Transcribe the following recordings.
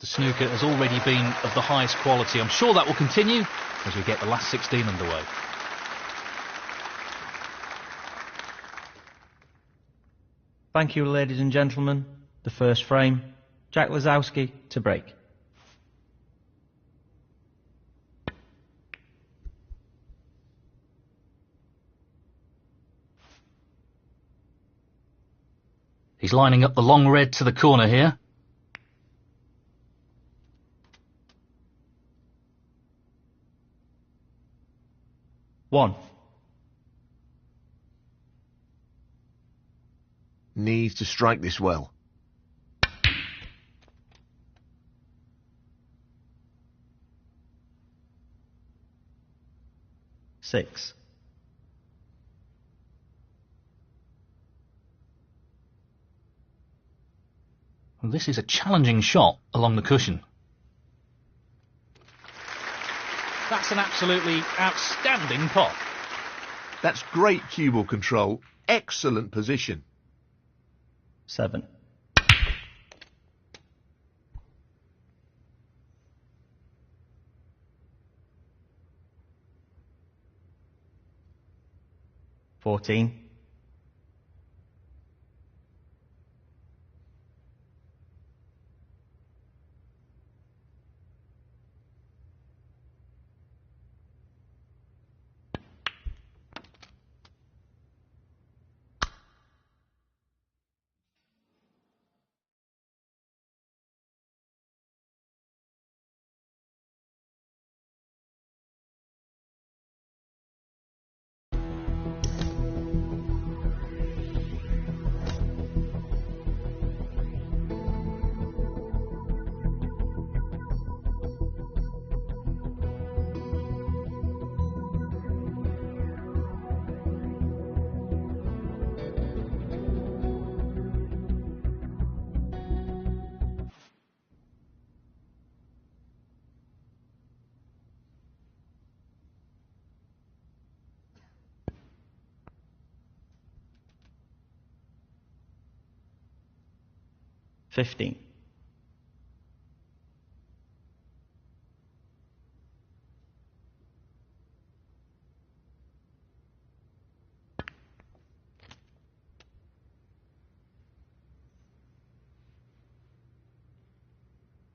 snooker has already been of the highest quality. I'm sure that will continue as we get the last 16 underway. Thank you, ladies and gentlemen. The first frame, Jack Lisowski to break. He's lining up the long red to the corner here. One. Needs to strike this well. Six. Well, this is a challenging shot along the cushion. That's an absolutely outstanding pot. That's great cue ball control. Excellent position. 7. $14. $15.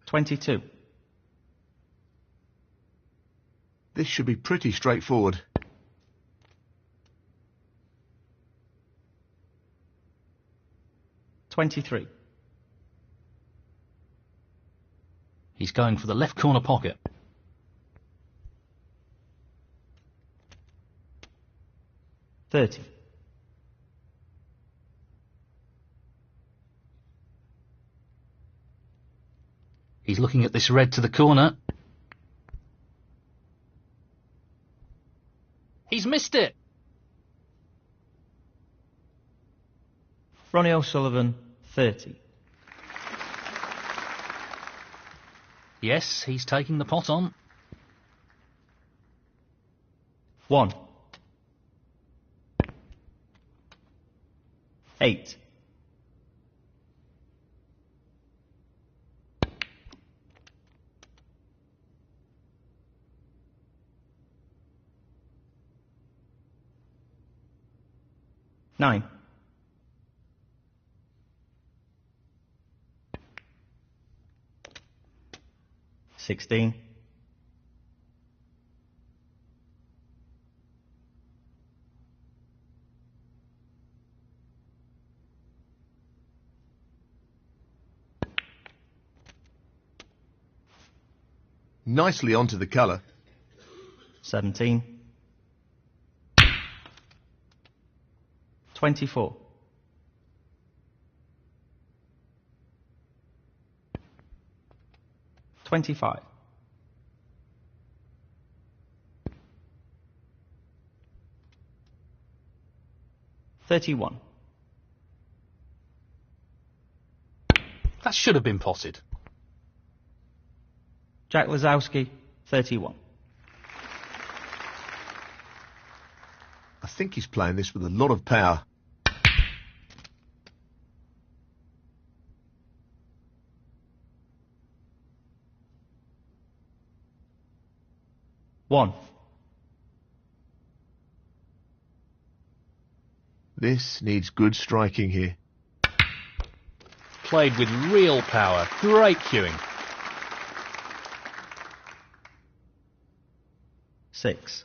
$22. This should be pretty straightforward. $23. He's going for the left corner pocket. $30. He's looking at this red to the corner. He's missed it. Ronnie O'Sullivan, 30. Yes, he's taking the pot on. 1. 8. $9. 16. Nicely onto the colour. 17. 24. 25. 31. That should have been potted. Jack Lisowski, 31. I think he's playing this with a lot of power. 1. This needs good striking here. Played with real power. Great cueing. 6.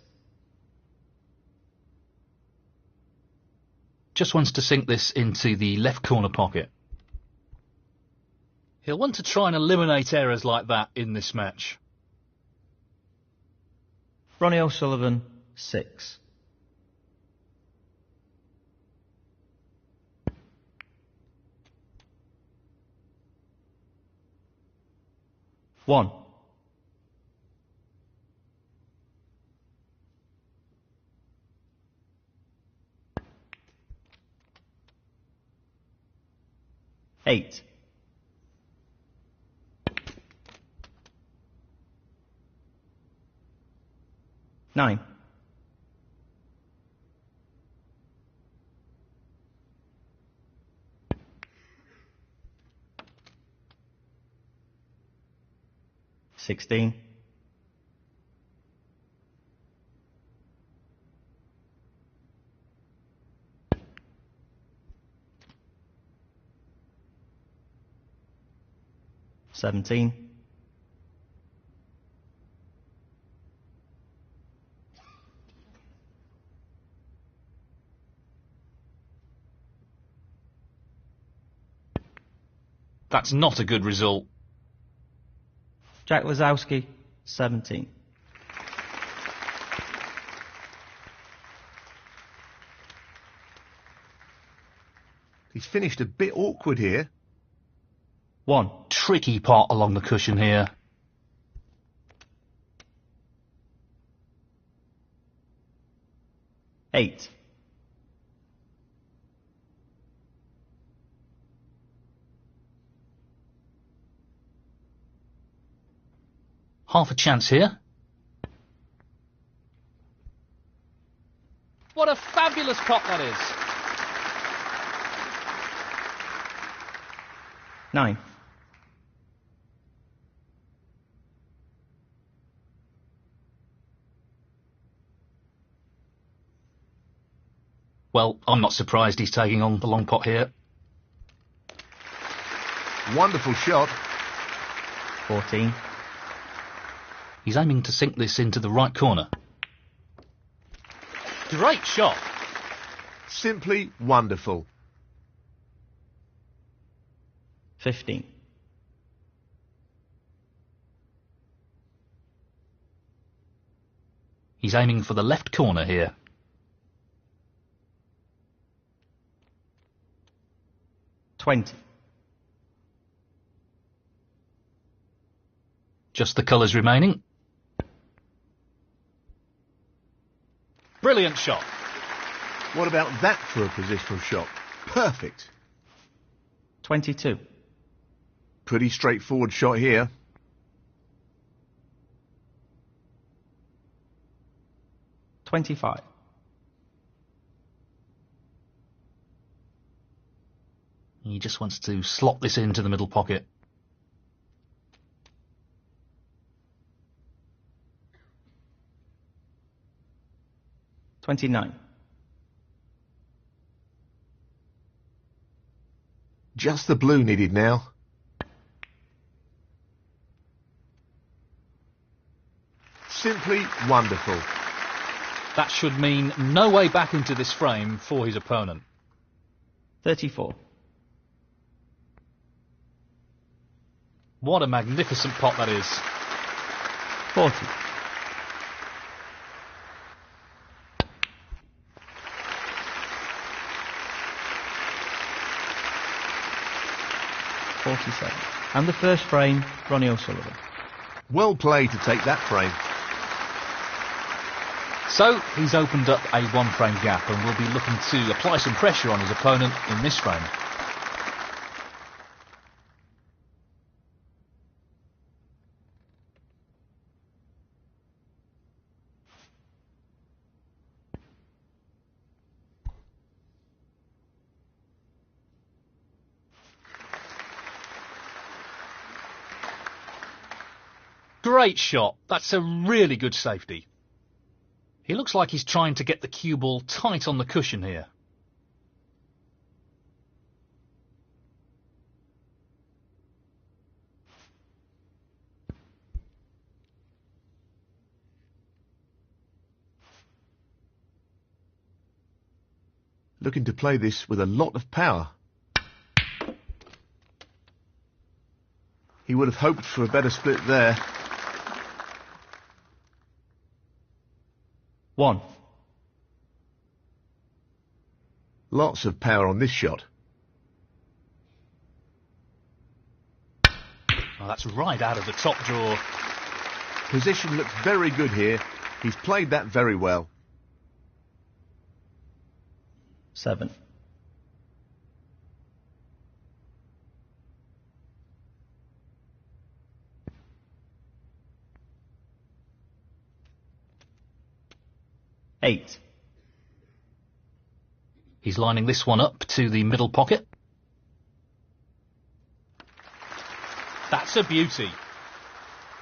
Just wants to sink this into the left corner pocket. He'll want to try and eliminate errors like that in this match. Ronnie O'Sullivan, 6. One. Eight. Nine. 16. 17. 'That's not a good result. Jack Lisowski, 17. He's finished a bit awkward here. 1. Tricky pot along the cushion here. Eight. 1/2 a chance here. What a fabulous pot that is. 9. 'Well, I'm not surprised he's taking on the long pot here. Wonderful shot. 14. He's aiming to sink this into the right corner. Great shot. Simply wonderful. 15. 'He's aiming for the left corner here. 20. Just the colours remaining. Brilliant shot. What about that for a positional shot? Perfect. 22. Pretty straightforward shot here. 25. He just wants to slot this into the middle pocket. 29. Just the blue needed now. Simply wonderful. That should mean no way back into this frame for his opponent. 34. What a magnificent pot that is. 40. 47. And the first frame, Ronnie O'Sullivan. Well played to take that frame. So he's opened up a one-frame gap and will be looking to apply some pressure on his opponent in this frame. Great shot. That's a really good safety. He looks like he's trying to get the cue ball tight on the cushion here. Looking to play this with a lot of power. He would have hoped for a better split there. 1. Lots of power on this shot. Oh, that's right out of the top drawer. Position looks very good here. He's played that very well. 7. Eight. He's lining this one up to the middle pocket. That's a beauty.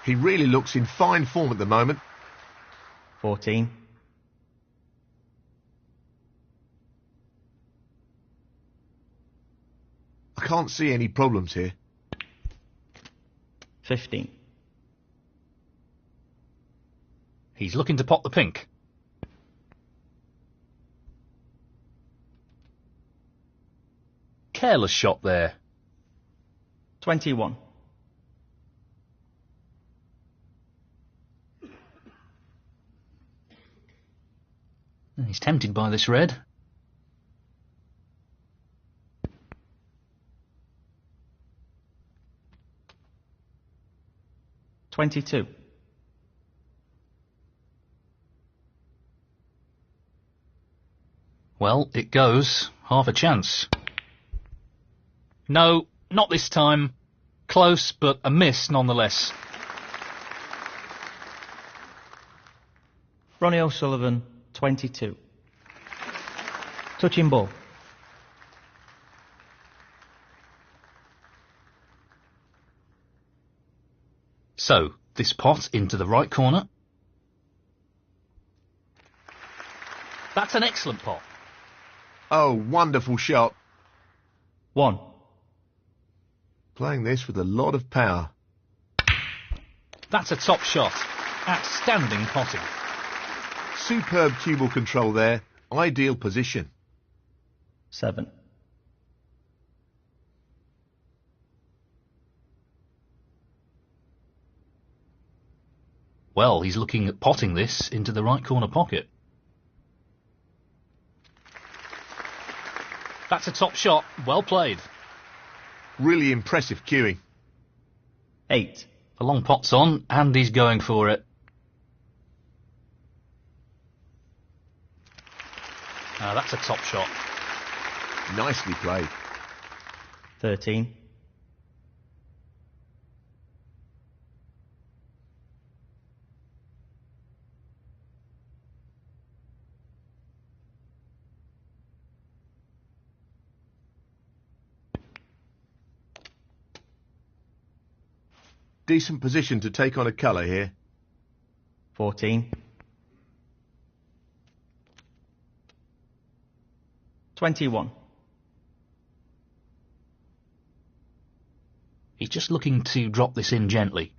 He really looks in fine form at the moment. 14. I can't see any problems here. 15. He's looking to pot the pink. Careless shot there. 21. He's tempted by this red. 22. Well, it goes. Half a chance. No, not this time. Close, but a miss nonetheless. Ronnie O'Sullivan, 22. Touching ball. So, this pot into the right corner. That's an excellent pot. Oh, wonderful shot. 1. Playing this with a lot of power. That's a top shot. Outstanding potting. Superb cue ball control there. Ideal position. 7. Well, he's looking at potting this into the right corner pocket. That's a top shot. Well played. Really impressive cueing. 8. The long pot's on, and he's going for it. That's a top shot. Nicely played. 13. Decent position to take on a colour here. 14. 21. He's just looking to drop this in gently.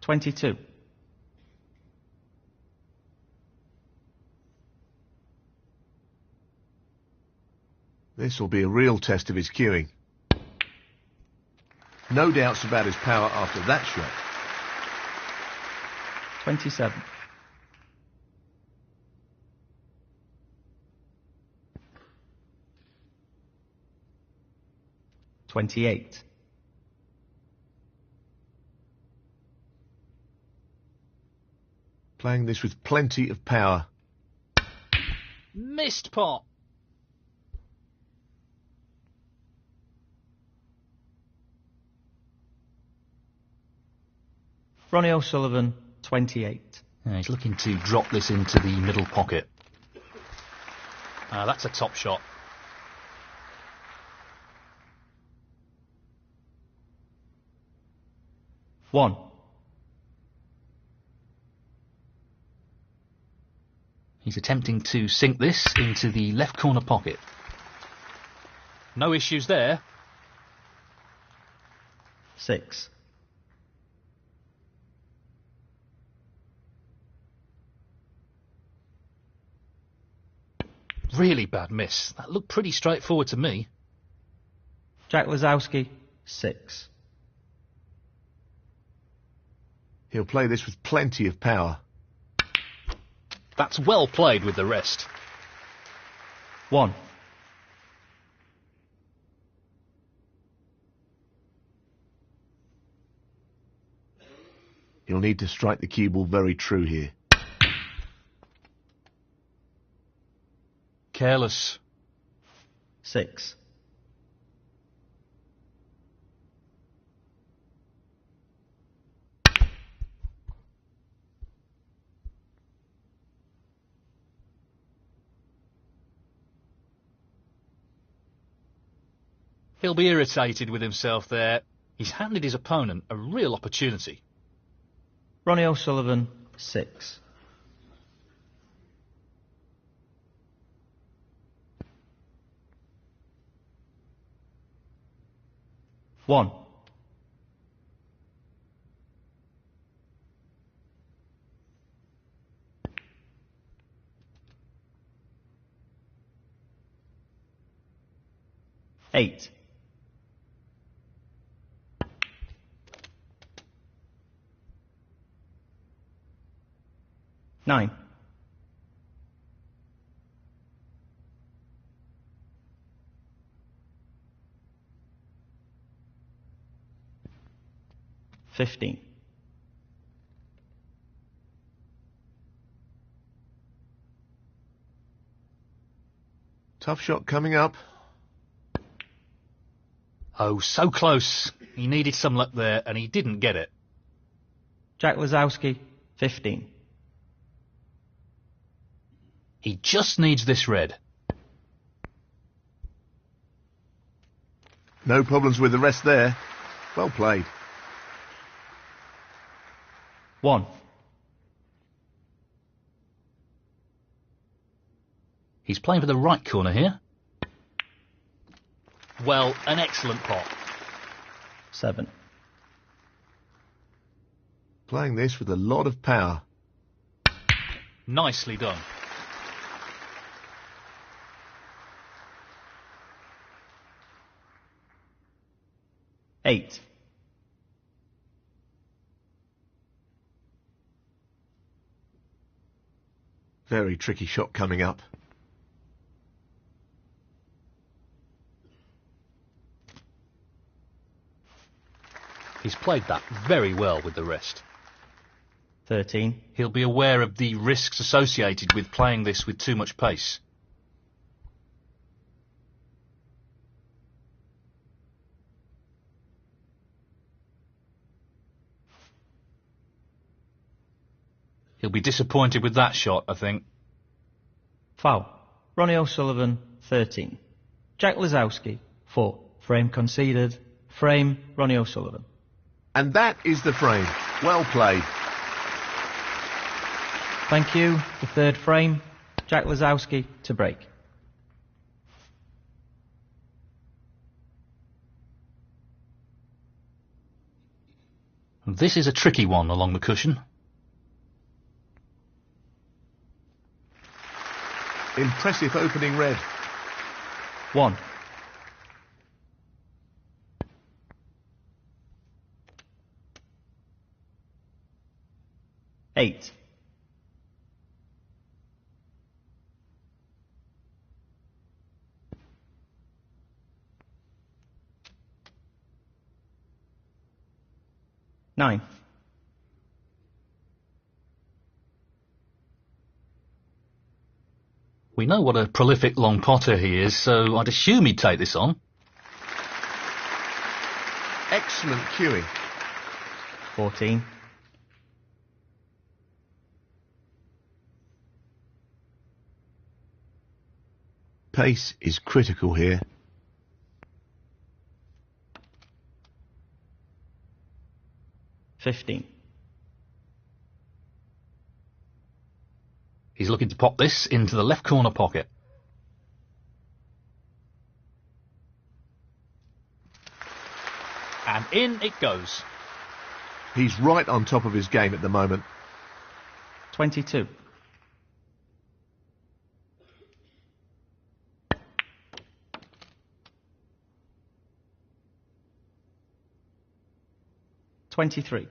22. This will be a real test of his cueing. No doubts about his power after that shot. 27. 28. Playing this with plenty of power. Missed pot. Ronnie O'Sullivan, 28. He's looking to drop this into the middle pocket. That's a top shot. 1. He's attempting to sink this into the left corner pocket. No issues there. 6. Really bad miss. That looked pretty straightforward to me. Jack Lisowski, 6. He'll play this with plenty of power. That's well played with the rest. 1. He'll need to strike the cue ball very true here. Careless. 6. He'll be irritated with himself there. He's handed his opponent a real opportunity. Ronnie O'Sullivan, 6. One. 8. 9. 15. 'Tough shot coming up. Oh, so close. He needed some luck there, and he didn't get it. Jack Lisowski, 15. He just needs this red. No problems with the rest there. Well played. 1. He's playing for the right corner here. Well, an excellent pot. 7. Playing this with a lot of power. Nicely done. 8. Very tricky shot coming up. He's played that very well with the rest. 13. He'll be aware of the risks associated with playing this with too much pace. He'll be disappointed with that shot, I think. Foul. Ronnie O'Sullivan, 13. Jack Lisowski, 4. Frame conceded. Frame, Ronnie O'Sullivan. And that is the frame. Well played. Thank you. The third frame, Jack Lisowski to break. This is a tricky one along the cushion. Impressive opening red. 1. 8. 9. We know what a prolific long potter he is, so I'd assume he'd take this on. Excellent cueing. 14. 'Pace is critical here. 15. He's looking to pop this into the left corner pocket. And in it goes. He's right on top of his game at the moment. 22. $23.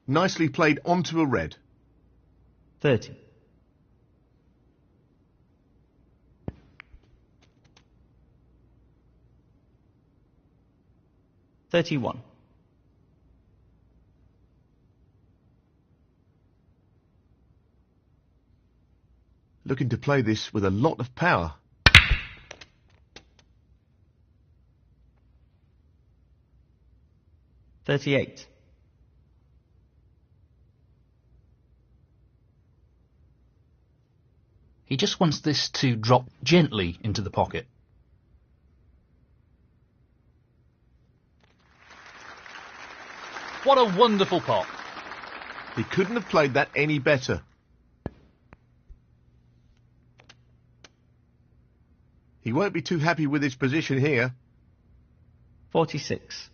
Nicely played onto a red. 30. $31. Looking to play this with a lot of power. $38. He just wants this to drop gently into the pocket. What a wonderful pot. He couldn't have played that any better. He won't be too happy with his position here. 46.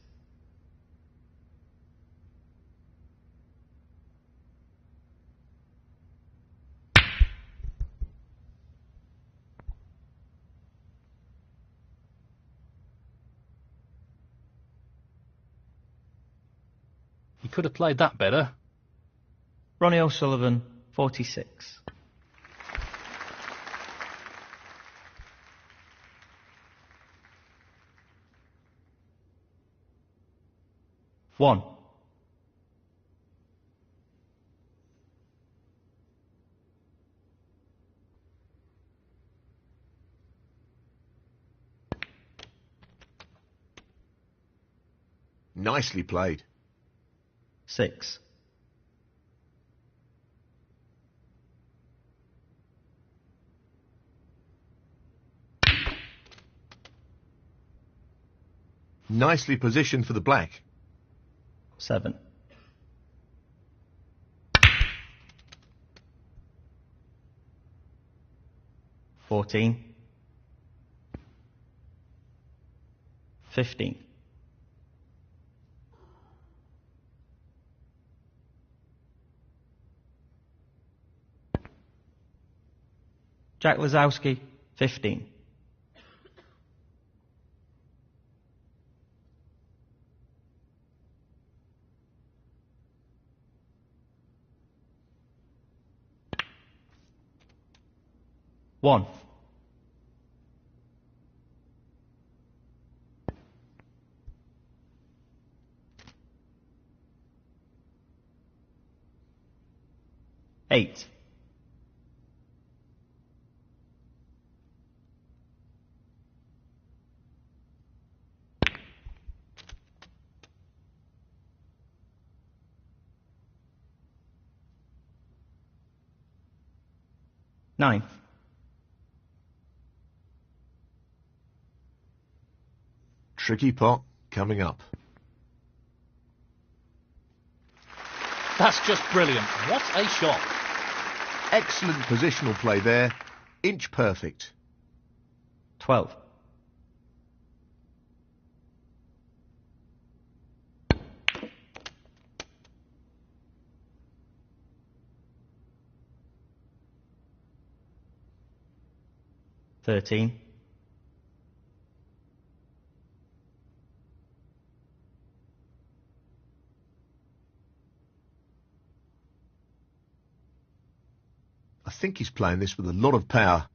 He could have played that better. Ronnie O'Sullivan, 46. One. Nicely played. 6. Nicely positioned for the black. 7. 14. 15. Jack Lisowski, 15. One. Eight. Nine. Tricky pot coming up. That's just brilliant. What a shot. Excellent positional play there. Inch perfect. 12. $13. I think he's playing this with a lot of power.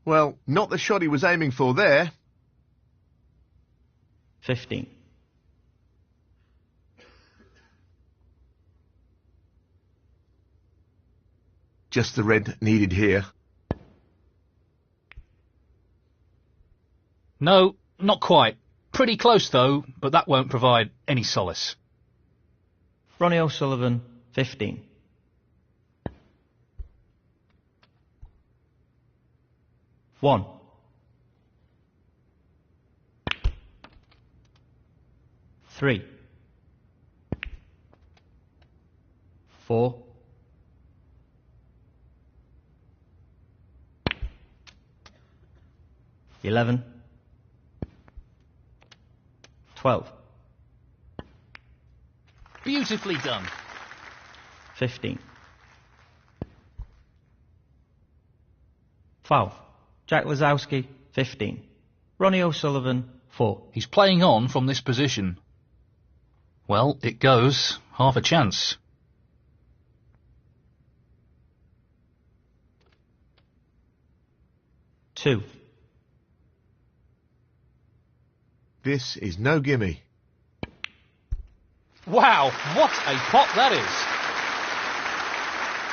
Well, not the shot he was aiming for there. 15. Just the red needed here. No, not quite. Pretty close though, but that won't provide any solace. Ronnie O'Sullivan, 15. 1. 3. 4. 11. 12. Beautifully done. 15. Foul. Jack Lisowski, 15. Ronnie O'Sullivan, 4. He's playing on from this position. Well, it goes. Half a chance. Two. This is no gimme. Wow, what a pot that is.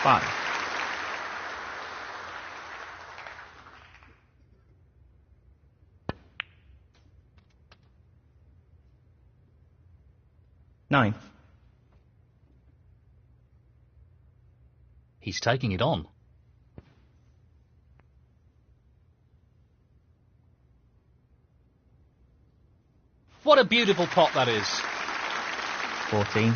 5. 9. He's taking it on. What a beautiful pot that is. 14.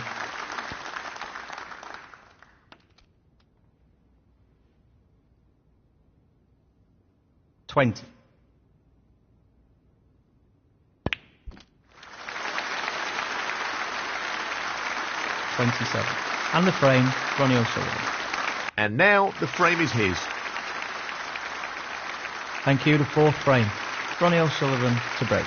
20. 27. And the frame, Ronnie O'Sullivan. And now the frame is his. Thank you, the fourth frame, Ronnie O'Sullivan to break.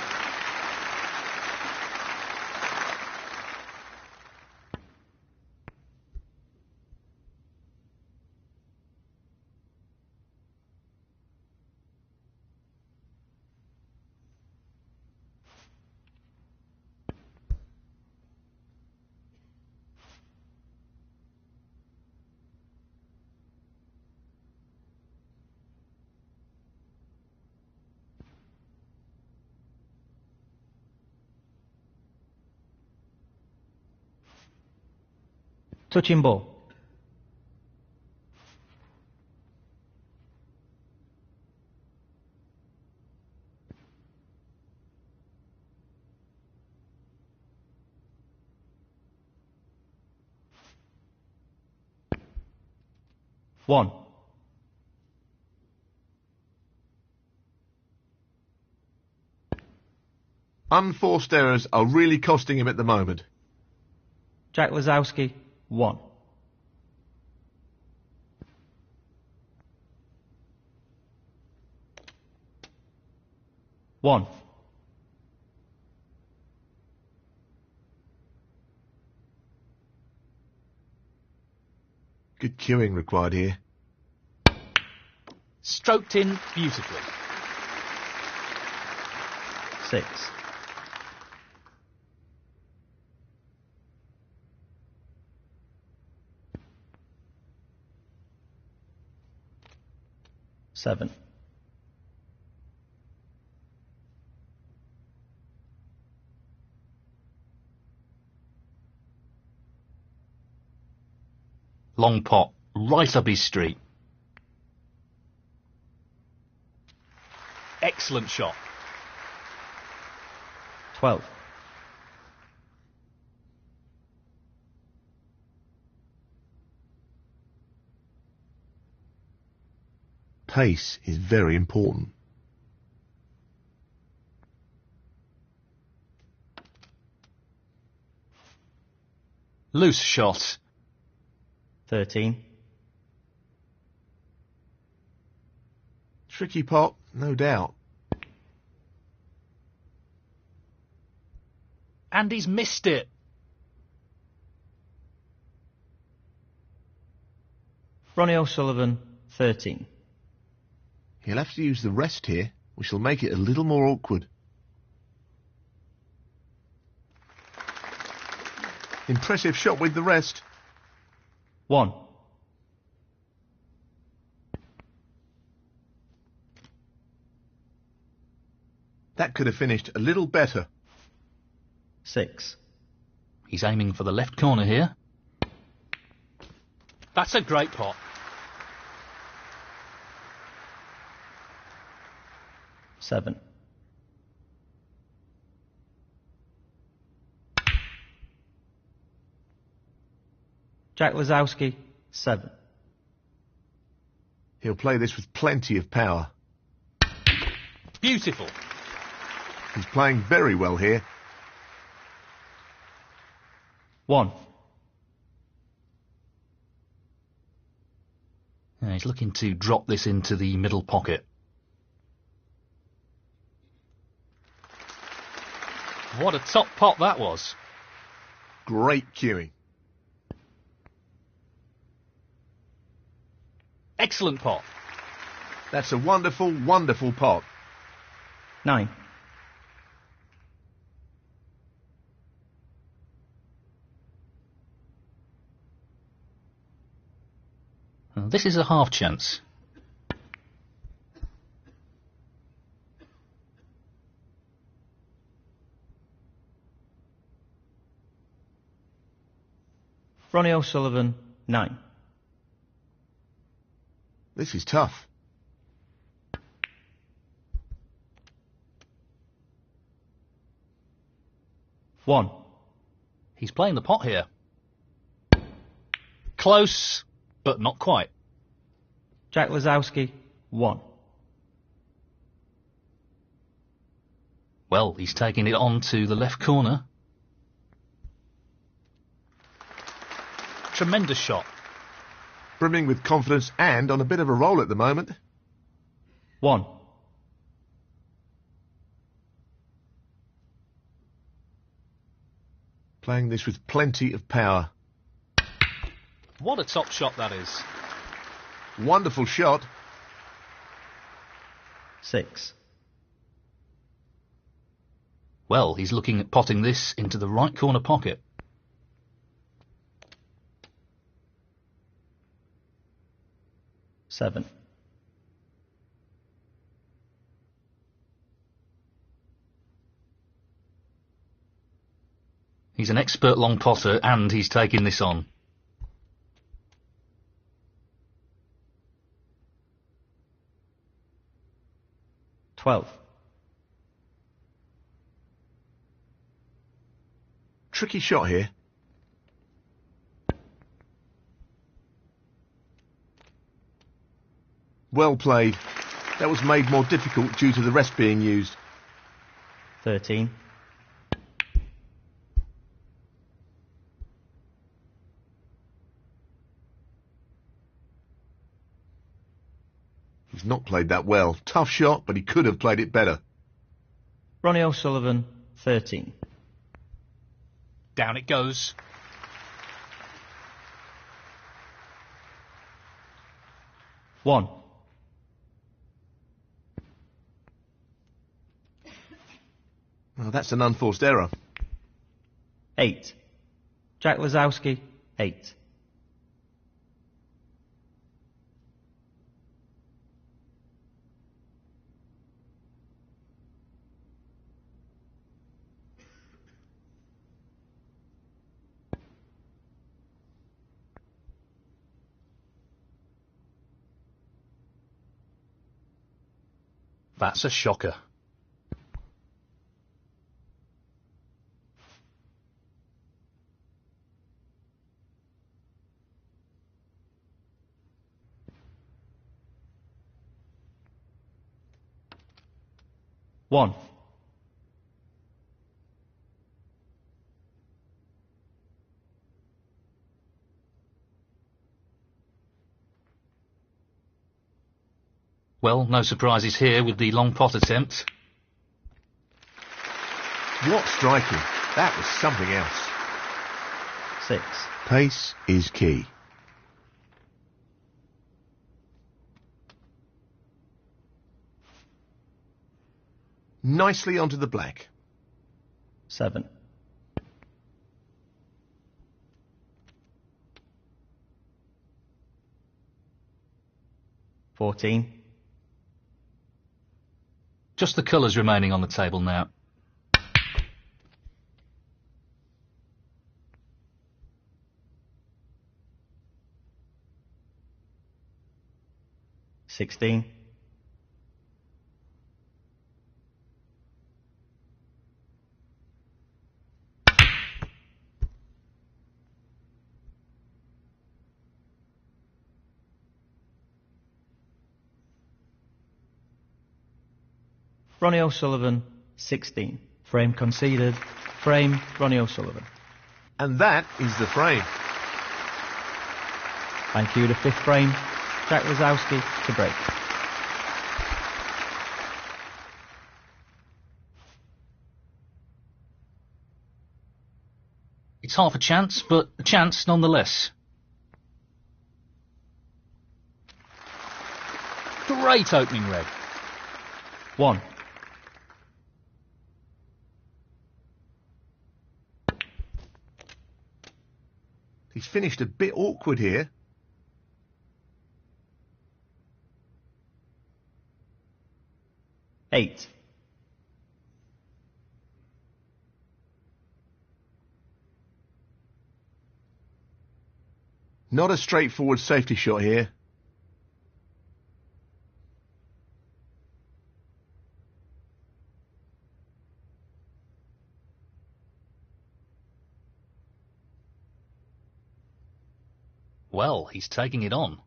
Touching ball. One. Unforced errors are really costing him at the moment. Jack Lisowski, 1. One. Good cueing required here. Stroked in beautifully. 6. 7. 'Long pot, right up his street. Excellent shot. 12. 'Pace is very important. Loose shot. 13. Tricky pot, no doubt. And he's missed it. Ronnie O'Sullivan, 13. He'll have to use the rest here, which will make it a little more awkward. Impressive shot with the rest. 1. That could have finished a little better. 6. He's aiming for the left corner here. That's a great pot. 7. Jack Lisowski, 7. He'll play this with plenty of power. Beautiful. He's playing very well here. 1. He's looking to drop this into the middle pocket. What a top pot that was. Great cueing. Excellent pot. That's a wonderful, wonderful pot. 9. This is a half chance. Ronnie O'Sullivan, 9. This is tough. 1. He's playing the pot here. Close, but not quite. Jack Lisowski, 1. Well, he's taking it on to the left corner. Tremendous shot. Brimming with confidence and on a bit of a roll at the moment. 1. Playing this with plenty of power. What a top shot that is. Wonderful shot. 6. Well, he's looking at potting this into the right corner pocket. 7. He's an expert long potter and he's taking this on. 12. Tricky shot here. Well played. That was made more difficult due to the rest being used. 13. He's not played that well. Tough shot, but he could have played it better. Ronnie O'Sullivan, 13. Down it goes. 1. Well, that's an unforced error. 8. Jack Lisowski, 8. That's a shocker. One. Well, no surprises here with the long pot attempt. What striking. That was something else. 6. Pace is key. Nicely onto the black. 7. $14. Just the colours remaining on the table now. $16. Ronnie O'Sullivan, 16. Frame conceded. Frame, Ronnie O'Sullivan. And that is the frame. Thank you. The fifth frame, Jack Lisowski to break. It's half a chance, but a chance nonetheless. Great opening red. 1. He's finished a bit awkward here. Eight. Not a straightforward safety shot here. Well, he's taking it on.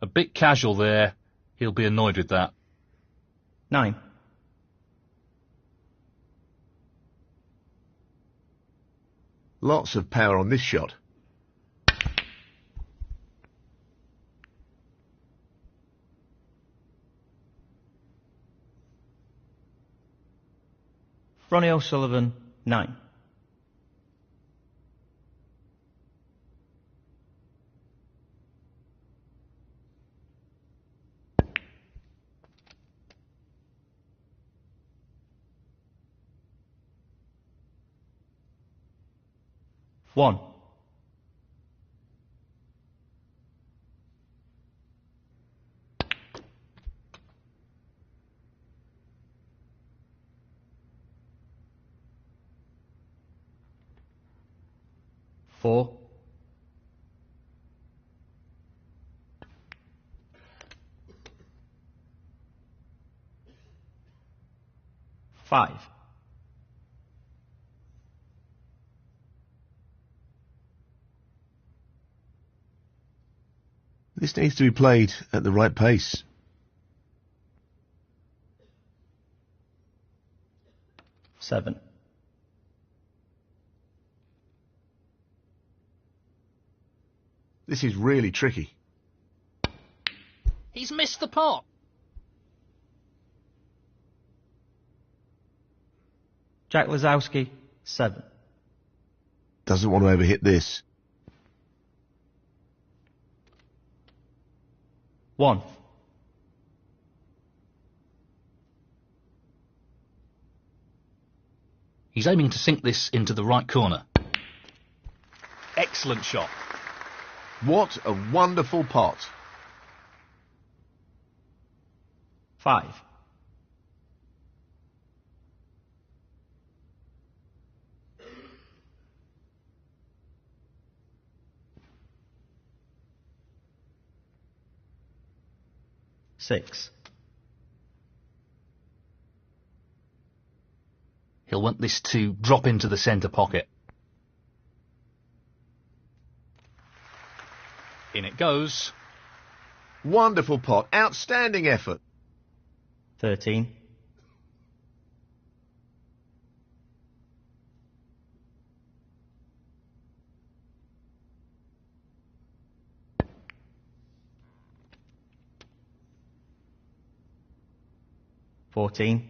A bit casual there. He'll be annoyed with that. 9. Lots of power on this shot. Ronnie O'Sullivan, 9. One. Four. Five. This needs to be played at the right pace. 7. This is really tricky. He's missed the pot. Jack Lisowski, 7. Doesn't want to overhit this. 1. He's aiming to sink this into the right corner. Excellent shot. What a wonderful pot. 5. Six. He'll want this to drop into the centre pocket. In it goes. Wonderful pot. Outstanding effort. 13. 14.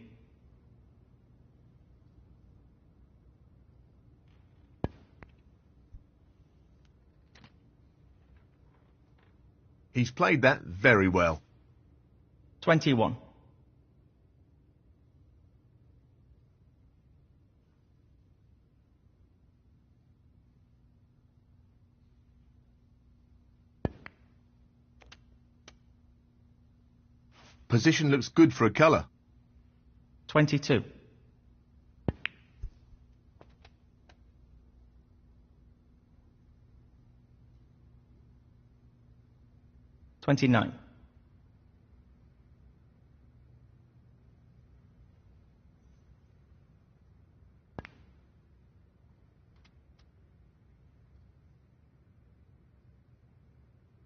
'He's played that very well. 21. 'Position looks good for a colour. 22. 29.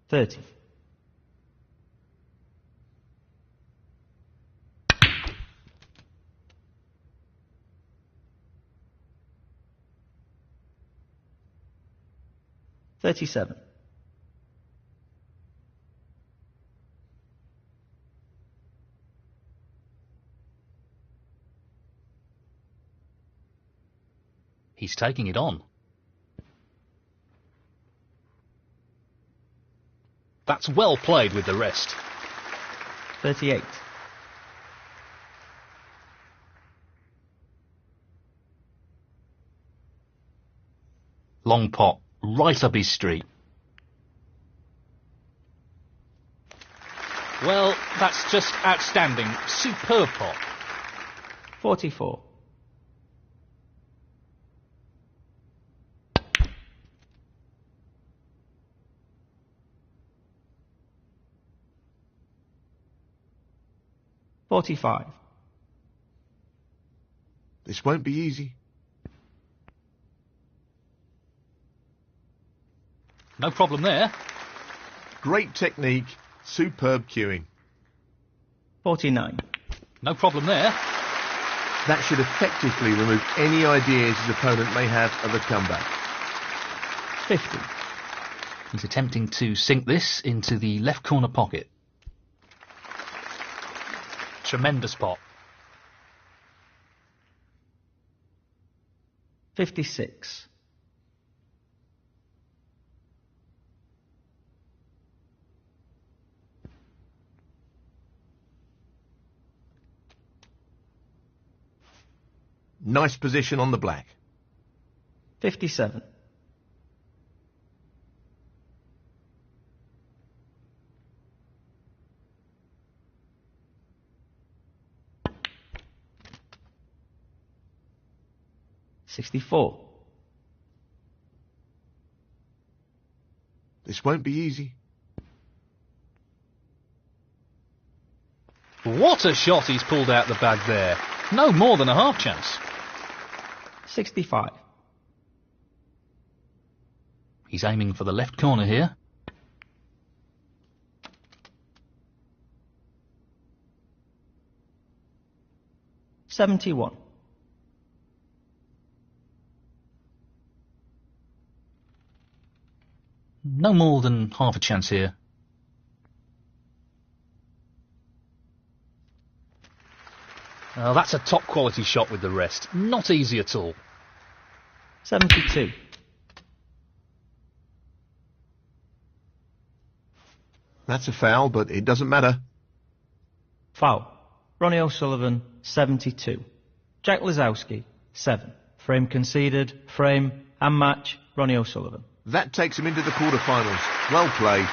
30. $37. He's taking it on. That's well played with the rest. 38. Long pot, right up his street. Well, that's just outstanding. Superb pot. 44. $45. This won't be easy. No problem there. Great technique, superb cueing. 49. No problem there. That should effectively remove any ideas his opponent may have of a comeback. 50. He's attempting to sink this into the left corner pocket. Tremendous pot. 56. Nice position on the black. 57. $64. This won't be easy. What a shot he's pulled out the bag there. No more than a half chance. 65. He's aiming for the left corner here. $71. No more than half a chance here. Oh, that's a top quality shot with the rest. Not easy at all. 72. That's a foul, but it doesn't matter. Foul. Ronnie O'Sullivan, 72. Jack Lisowski, 7. Frame conceded, frame and match, Ronnie O'Sullivan. That takes him into the quarterfinals. Well played.